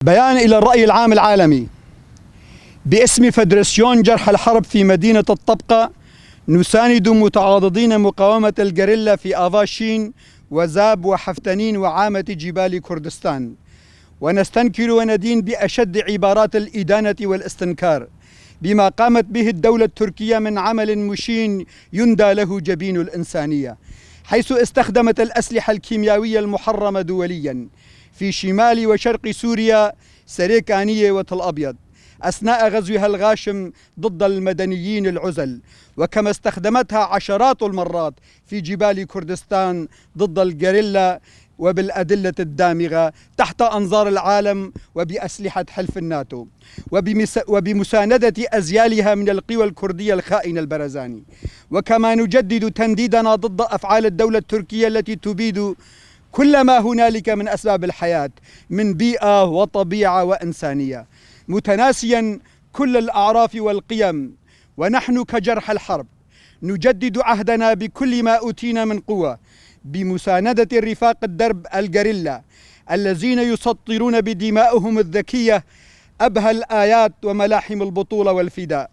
بيان إلى الرأي العام العالمي. باسم فدراسيون جرح الحرب في مدينة الطبقة، نساند متعاضدين مقاومة الجريلا في آفاشين وزاب وحفتنين وعامة جبال كردستان، ونستنكر وندين بأشد عبارات الإدانة والاستنكار بما قامت به الدولة التركية من عمل مشين يندى له جبين الإنسانية، حيث استخدمت الأسلحة الكيميائية المحرمة دوليا في شمال وشرق سوريا سريكانية وتل أبيض أثناء غزوها الغاشم ضد المدنيين العزل، وكما استخدمتها عشرات المرات في جبال كردستان ضد الجريلا وبالأدلة الدامغة تحت أنظار العالم وبأسلحة حلف الناتو وبمساندة أزيالها من القوى الكردية الخائنة البرزاني. وكما نجدد تنديدنا ضد أفعال الدولة التركية التي تبيد كل ما هنالك من أسباب الحياة من بيئة وطبيعة وإنسانية، متناسيا كل الأعراف والقيم. ونحن كجرح الحرب نجدد عهدنا بكل ما أوتينا من قوة بمساندة الرفاق الدرب الجريلا الذين يسطرون بدمائهم الذكية أبهى الآيات وملاحم البطولة والفداء،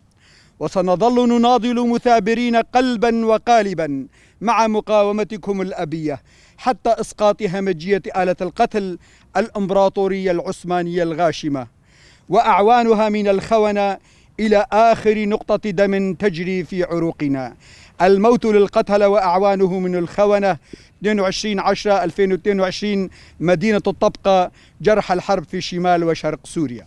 وسنظل نناضل مثابرين قلبا وقالبا مع مقاومتكم الأبية حتى إسقاط همجية آلة القتل الإمبراطورية العثمانية الغاشمة وأعوانها من الخونة إلى آخر نقطة دم تجري في عروقنا. الموت للقتلة وأعوانه من الخونة. 22/10/2022، مدينة الطبقة، جرح الحرب في شمال وشرق سوريا.